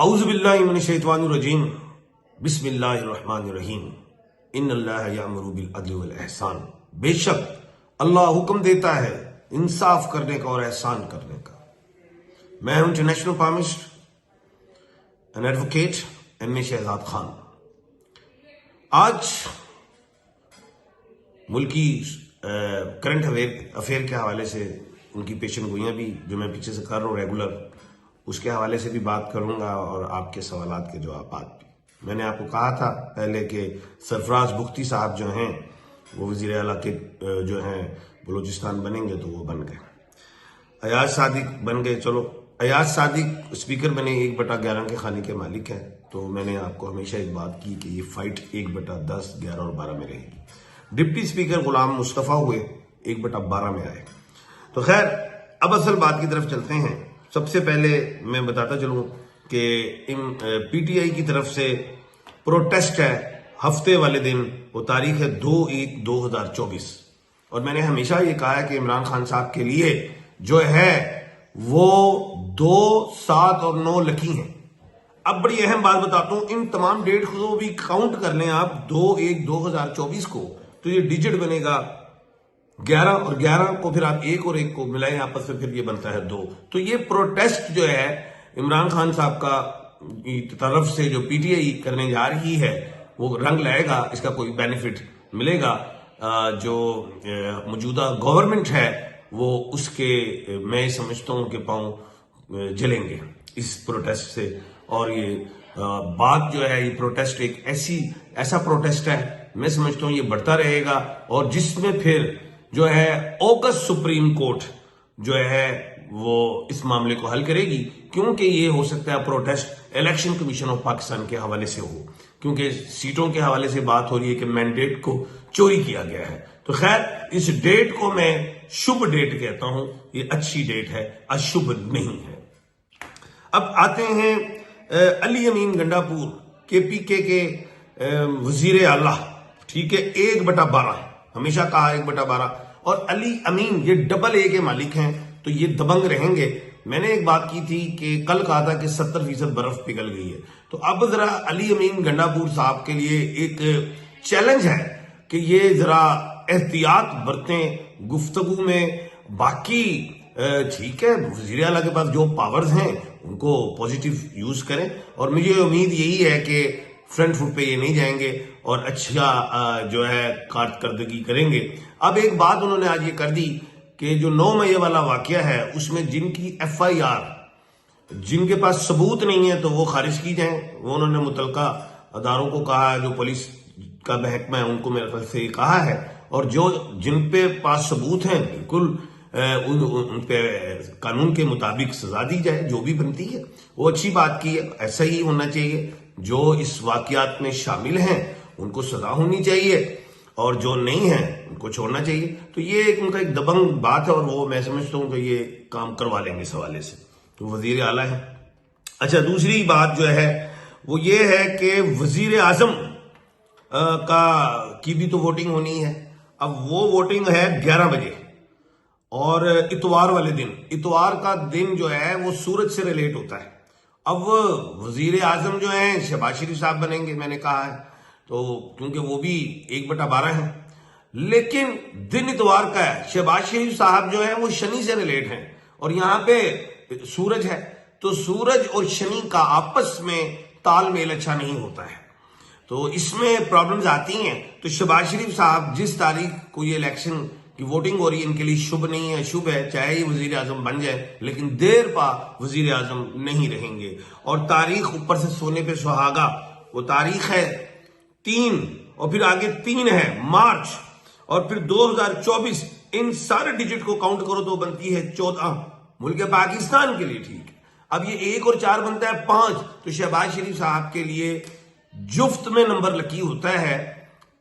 اعوذ باللہ من الشیطان الرجیم بسم اللہ الرحمن الرحیم ان اللہ یامر بالعدل والاحسان۔ بے شک اللہ حکم دیتا ہے انصاف کرنے کا اور احسان کرنے کا۔ میں ہوں international palmist and advocate M A Shahzad Khan. آج ملکی کرنٹ افیئر کے حوالے سے ان کی پیشن گوئیاں بھی جو میں پیچھے سے کر رہا ہوں ریگولر، اس کے حوالے سے بھی بات کروں گا اور آپ کے سوالات کے جوابات بھی۔ میں نے آپ کو کہا تھا پہلے کہ سرفراز بگٹی صاحب جو ہیں وہ وزیر اعلیٰ کے جو ہیں بلوچستان بنیں گے تو وہ بن گئے۔ ایاز صادق بن گئے، چلو ایاز صادق اسپیکر بنے 1/11 کے خانے کے مالک ہیں، تو میں نے آپ کو ہمیشہ ایک بات کی کہ یہ فائٹ 1/10، 11 اور 12 میں رہے گی۔ ڈپٹی اسپیکر غلام مصطفیٰ ہوئے 1/12 میں آئے۔ تو خیر اب اصل بات کی طرف چلتے ہیں۔ سب سے پہلے میں بتاتا چلوں کہ پی ٹی آئی کی طرف سے پروٹیسٹ ہے ہفتے والے دن، وہ تاریخ ہے 2/1/2024، اور میں نے ہمیشہ یہ کہا ہے کہ عمران خان صاحب کے لیے جو ہے وہ 2، 7 اور 9 لکی ہیں۔ اب بڑی اہم بات بتاتا ہوں، ان تمام ڈیٹ کو بھی کاؤنٹ کر لیں آپ 2/1/2024 کو، تو یہ ڈیجٹ بنے گا 11، اور 11 کو پھر آپ 1 اور 1 کو ملائیں آپس میں، پھر یہ بنتا ہے 2۔ تو یہ پروٹیسٹ جو ہے عمران خان صاحب کا طرف سے جو پی ٹی آئی کرنے جا رہی ہے وہ رنگ لائے گا، اس کا کوئی بینیفٹ ملے گا۔ جو موجودہ گورنمنٹ ہے وہ اس کے میں سمجھتا ہوں کہ پاؤں جلیں گے اس پروٹیسٹ سے، اور یہ بات جو ہے یہ پروٹیسٹ ایک ایسا پروٹیسٹ ہے، میں سمجھتا ہوں یہ بڑھتا رہے گا، اور جس میں پھر جو ہے اوگسٹ سپریم کورٹ جو ہے وہ اس معاملے کو حل کرے گی، کیونکہ یہ ہو سکتا ہے protest election commission of Pakistan کے حوالے سے ہو، کیونکہ سیٹوں کے حوالے سے بات ہو رہی ہے کہ مینڈیٹ کو چوری کیا گیا ہے۔ تو خیر اس ڈیٹ کو میں شبھ ڈیٹ کہتا ہوں، یہ اچھی ڈیٹ ہے، اشبھ نہیں ہے۔ اب آتے ہیں علی امین گنڈاپور کے پی کے وزیر اعلیٰ، ٹھیک ہے، 1/12، ہمیشہ کہا 1/12، اور علی امین یہ ڈبل اے کے مالک ہیں، تو یہ دبنگ رہیں گے۔ میں نے ایک بات کی تھی کہ کل کہا تھا کہ 70% برف پگھل گئی ہے، تو اب ذرا علی امین گنڈاپور صاحب کے لیے ایک چیلنج ہے کہ یہ ذرا احتیاط برتیں گفتگو میں۔ باقی ٹھیک ہے، وزیر اعلیٰ کے پاس جو پاورز ہیں ان کو پوزیٹیو یوز کریں، اور مجھے امید یہی ہے کہ فرنٹ فٹ پہ یہ نہیں جائیں گے اور اچھا جو ہے کارکردگی کریں گے۔ اب ایک بات انہوں نے آج یہ کر دی کہ جو 9 مئی والا واقعہ ہے اس میں جن کی ایف آئی آر، جن کے پاس ثبوت نہیں ہے تو وہ خارج کی جائیں۔ وہ انہوں نے متعلقہ اداروں کو کہا ہے، جو پولیس کا محکمہ ہے ان کو میرے خیال سے یہ کہا ہے، اور جن پہ پاس ثبوت ہیں بالکل ان پہ قانون کے مطابق سزا دی جائے، جو بھی بنتی ہے۔ وہ اچھی بات کی ہے، ایسا ہی ہونا چاہیے، جو اس واقعات میں شامل ہیں ان کو سزا ہونی چاہیے، اور جو نہیں ہیں ان کو چھوڑنا چاہیے۔ تو یہ ان کا ایک دبنگ بات ہے، اور وہ میں سمجھتا ہوں کہ یہ کام کروا لیں گے اس حوالے سے، تو وزیر اعلیٰ ہے۔ اچھا دوسری بات جو ہے وہ یہ ہے کہ وزیر اعظم کی بھی تو ووٹنگ ہونی ہے۔ اب وہ ووٹنگ ہے 11 بجے، اور اتوار والے دن، اتوار کا دن جو ہے وہ سورج سے ریلیٹ ہوتا ہے۔ اب وزیر اعظم جو ہیں شہباز شریف صاحب بنیں گے، میں نے کہا ہے، تو کیونکہ وہ بھی 1/12 ہیں، لیکن دن اتوار کا ہے۔ شہباز شریف صاحب جو ہیں وہ شنی سے ریلیٹ ہیں، اور یہاں پہ سورج ہے، تو سورج اور شنی کا آپس میں تال میل اچھا نہیں ہوتا ہے، تو اس میں پرابلمز آتی ہیں۔ تو شہباز شریف صاحب جس تاریخ کو یہ الیکشن کی ووٹنگ ہو رہی ہے ان کے لیے شبھ نہیں ہے، شبھ ہے، چاہے یہ وزیر اعظم بن جائے لیکن دیر پا وزیر اعظم نہیں رہیں گے۔ اور تاریخ اوپر سے سونے پہ سہاگا، وہ تاریخ ہے 3، اور پھر آگے 3 ہے مارچ، اور پھر 2024، ان سارے ڈیجٹ کو کاؤنٹ کرو تو بنتی ہے 14 ملک پاکستان کے لیے، ٹھیک ہے۔ اب یہ 1 اور 4 بنتا ہے 5، تو شہباز شریف صاحب کے لیے جفت میں نمبر لکی ہوتا ہے،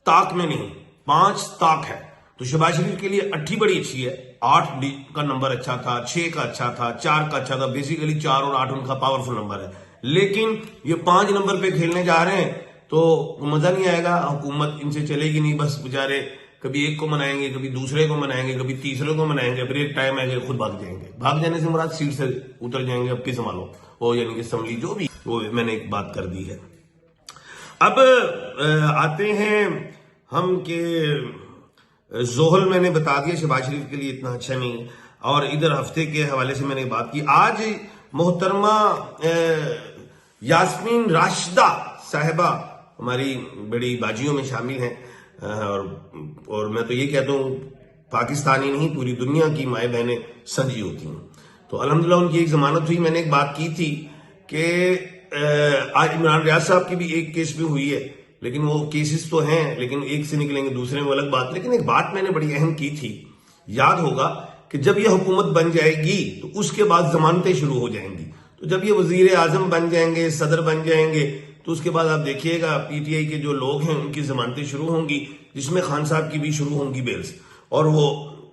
طاق میں نہیں، 5 طاق ہے، تو شہباز شریف کے لیے 8 بڑی اچھی ہے۔ 8 کا نمبر اچھا تھا، 6 کا اچھا تھا، 4 کا اچھا تھا، بیسیکلی 4 اور 8 ان کا پاورفل نمبر ہے، لیکن یہ 5 نمبر پہ کھیلنے جا رہے ہیں تو مزہ نہیں آئے گا، حکومت ان سے چلے گی نہیں، بس بیچارے کبھی ایک کو منائیں گے، کبھی دوسرے کو منائیں گے، کبھی تیسرے کو منائیں گے، پھر ایک ٹائم آئے گا خود بھاگ جائیں گے۔ بھاگ جانے سے مراد سیٹ سے اتر جائیں گے، اب کی سنبھالو، وہ یعنی کہ اسمبلی جو بھی، وہ میں نے ایک بات کر دی ہے۔ اب آتے ہیں ہم کہ زحل میں نے بتا دیا شہباز شریف کے لیے اتنا اچھا نہیں، اور ادھر ہفتے کے حوالے سے میں نے بات کی۔ آج محترمہ یاسمین راشدہ صاحبہ ہماری بڑی باجیوں میں شامل ہیں، اور میں تو یہ کہتا ہوں پاکستانی نہیں پوری دنیا کی مائیں بہنیں سنجی ہوتی ہیں، تو الحمدللہ ان کی ایک ضمانت ہوئی۔ میں نے ایک بات کی تھی کہ آج عمران ریاض صاحب کی بھی ایک کیس بھی ہوئی ہے، لیکن وہ کیسز تو ہیں لیکن ایک سے نکلیں گے دوسرے میں الگ بات، لیکن ایک بات میں نے بڑی اہم کی تھی، یاد ہوگا کہ جب یہ حکومت بن جائے گی تو اس کے بعد ضمانتیں شروع ہو جائیں گی، تو جب یہ وزیر اعظم بن جائیں گے، صدر بن جائیں گے، تو اس کے بعد آپ دیکھیے گا پی ٹی آئی کے جو لوگ ہیں ان کی ضمانتیں شروع ہوں گی، جس میں خان صاحب کی بھی شروع ہوں گی بیلز، اور وہ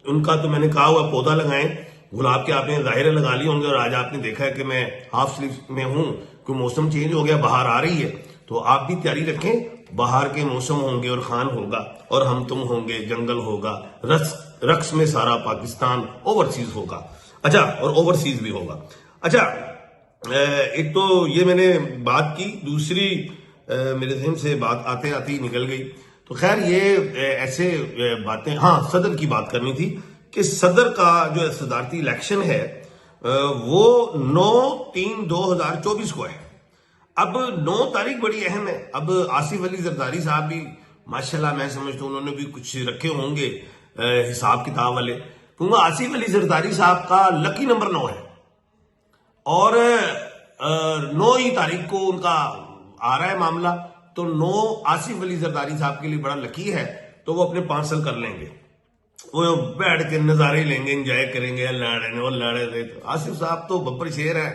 ان کا تو میں نے کہا ہوا پودا لگائیں، گلاب کے آپ نے ظاہرے لگا لی ہوں گے، اور آج آپ نے دیکھا ہے کہ میں ہاف سلیو میں ہوں، کہ موسم چینج ہو گیا، بہار آ رہی ہے، تو آپ بھی تیاری رکھیں، بہار کے موسم ہوں گے اور خان ہوگا اور ہم تم ہوں گے، جنگل ہوگا، رقص میں سارا پاکستان اوورسیز ہوگا، اچھا، اور اوورسیز بھی ہوگا۔ اچھا، ایک تو یہ میں نے بات کی، دوسری میرے ذہن سے بات آتے آتے ہی نکل گئی، تو خیر یہ ایسے باتیں، ہاں صدر کی بات کرنی تھی کہ صدر کا جو صدارتی الیکشن ہے وہ 9/3/2024 کو ہے۔ اب 9 تاریخ بڑی اہم ہے۔ اب آصف علی زرداری صاحب بھی ماشاءاللہ میں سمجھتا ہوں انہوں نے بھی کچھ رکھے ہوں گے حساب کتاب والے، کیونکہ آصف علی زرداری صاحب کا لکی نمبر 9 ہے، اور 9 ہی تاریخ کو ان کا آ رہا ہے معاملہ، تو 9 آصف علی زرداری صاحب کے لیے بڑا لکی ہے، تو وہ اپنے 5 سال کر لیں گے، وہ بیٹھ کے نظارے لیں گے، انجوائے کریں گے، لڑے رہے۔ آصف صاحب تو بپر شیر ہے،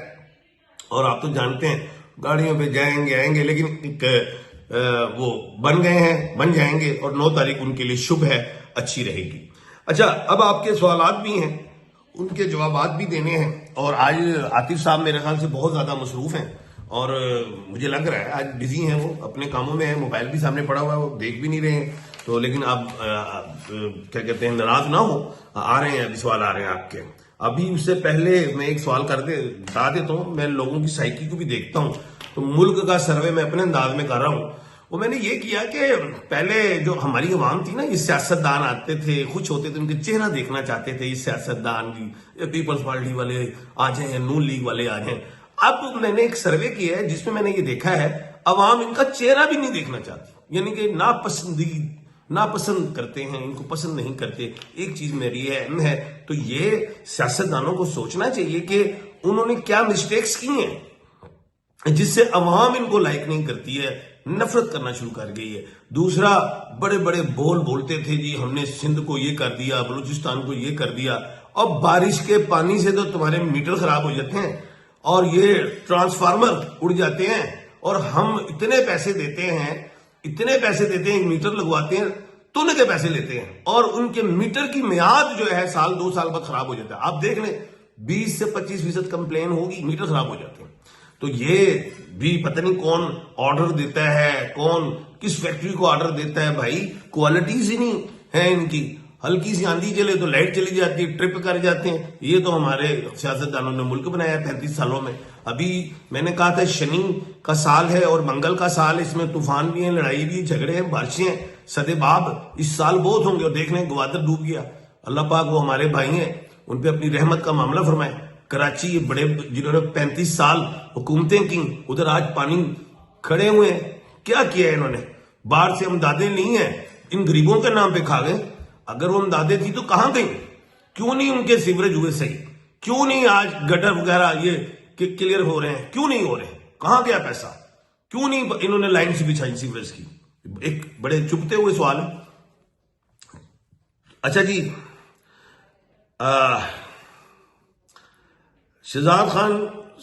اور آپ تو جانتے ہیں گاڑیوں پہ جائیں گے آئیں گے، لیکن وہ بن گئے ہیں، بن جائیں گے، اور 9 تاریخ ان کے لیے شبھ ہے، اچھی رہے گی۔ اچھا، اب آپ کے سوالات بھی ہیں، ان کے جوابات بھی دینے ہیں، اور آج عاطف صاحب میرے خیال سے بہت زیادہ مصروف ہیں، اور مجھے لگ رہا ہے آج بزی ہیں، وہ اپنے کاموں میں ہیں، موبائل بھی سامنے پڑا ہوا ہے، وہ دیکھ بھی نہیں رہے ہیں، تو لیکن آپ کیا کہتے ہیں ناراض نہ ہو، آ رہے ہیں، ابھی سوال آ رہے ہیں آپ کے۔ ابھی اس سے پہلے میں ایک سوال بتا دیتا ہوں، میں لوگوں کی سائیکی کو بھی دیکھتا ہوں، تو ملک کا سروے میں اپنے انداز میں کر رہا ہوں، وہ میں نے یہ کیا کہ پہلے جو ہماری عوام تھی نا، یہ سیاستدان آتے تھے، خوش ہوتے تھے، ان کے چہرہ دیکھنا چاہتے تھے، یہ سیاستدان بھی، پیپلز پارٹی والے آ جائیں، نون لیگ والے آ جائیں۔ اب میں نے ایک سروے کیا ہے جس میں میں نے یہ دیکھا ہے عوام ان کا چہرہ بھی نہیں دیکھنا چاہتی، یعنی کہ ناپسند کرتے ہیں، ان کو پسند نہیں کرتے۔ ایک چیز میری ہے تو یہ سیاستدانوں کو سوچنا چاہیے کہ انہوں نے کیا مسٹیکس کی ہیں جس سے عوام ان کو لائک نہیں کرتی ہے، نفرت کرنا شروع کر گئی ہے۔ دوسرا، بڑے بڑے بولتے تھے جی ہم نے سندھ کو یہ کر دیا، بلوچستان کو یہ کر دیا، اور بارش کے پانی سے تو تمہارے میٹر خراب ہو جاتے ہیں اور یہ ٹرانسفارمر اڑ جاتے ہیں، اور ہم اتنے پیسے دیتے ہیں میٹر لگواتے ہیں، تو ان کے پیسے لیتے ہیں، اور ان کے میٹر کی میعاد جو ہے 1-2 سال بعد خراب ہو جاتا ہے۔ آپ دیکھ لیں 20 سے 25% کمپلین ہوگی، میٹر خراب ہو جاتے ہیں۔ تو یہ بھی پتہ نہیں کون آرڈر دیتا ہے، کون کس فیکٹری کو آرڈر دیتا ہے، بھائی کوالٹیز ہی نہیں ہے ان کی، ہلکی سی آندھی چلے تو لائٹ چلی جاتی ہے، ٹرپ کر جاتے ہیں۔ یہ تو ہمارے سیاستدانوں نے ملک بنایا ہے 35 سالوں میں۔ ابھی میں نے کہا تھا شنی کا سال ہے اور منگل کا سال، اس میں طوفان بھی ہیں، لڑائی بھی، جھگڑے ہیں، بارشیں ہیں، سدے باب اس سال بہت ہوں گے، اور دیکھ لیں گوادر ڈوب گیا۔ اللہ پاک وہ ہمارے بھائی ہیں، ان پہ اپنی رحمت کا معاملہ فرمائے۔ کراچی یہ بڑے جنہوں نے 35 سال حکومتیں کی، ادھر آج پانی کھڑے ہوئے ہیں، کیا کیا ہے انہوں نے؟ باہر سے امدادیں نہیں ہیں، ان غریبوں کے نام پہ کھا گئے۔ اگر وہ امدادیں تھی تو کہاں گئی؟ کیوں نہیں ان کے سیوریج ہوئے صحیح؟ کیوں نہیں آج گٹر وغیرہ یہ کلیئر ہو رہے ہیں؟ کیوں نہیں ہو رہے؟ کہاں گیا پیسہ؟ کیوں نہیں انہوں نے لائن سے بچھائی سیوریج کی؟ ایک بڑے چپتے ہوئے سوال ہے۔ اچھا جی، شہزاد خان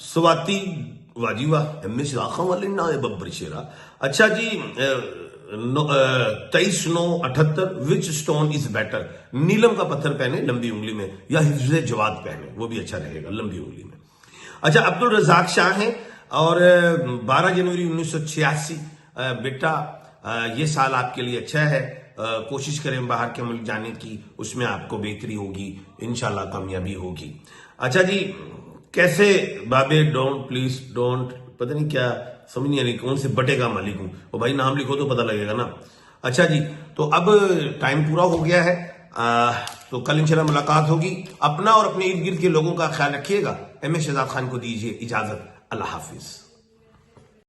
سواتی، واجی واہ، ایم اے شہزاد خان والے نہ ببر شیرا۔ اچھا جی، 23/9/78 وچ اسٹون از بیٹر، نیلم کا پتھر پہنے لمبی انگلی میں، یا حفظ جواد پہنے، وہ بھی اچھا رہے گا لمبی انگلی میں۔ اچھا، عبد الرزاق شاہ ہیں، اور 12 جنوری 1986، بیٹا یہ سال آپ کے لیے اچھا ہے، کوشش کریں باہر کے ملک جانے کی، اس میں آپ کو بہتری ہوگی، انشاءاللہ کامیابی ہوگی۔ اچھا جی، کیسے بابے ڈونٹ پلیز ڈونٹ پتہ نہیں کیا سمجھ نہیں آ رہی کون سے بٹے کا مالک ہوں. وہ بھائی نام لکھو تو پتہ لگے گا نا. اچھا جی, تو اب ٹائم پورا ہو گیا ہے, تو کل انشاءاللہ ملاقات ہوگی. اپنا اور اپنے ارد گرد کے لوگوں کا خیال رکھیے گا. ایم اے شہزاد خان کو دیجیے اجازت. اللہ حافظ.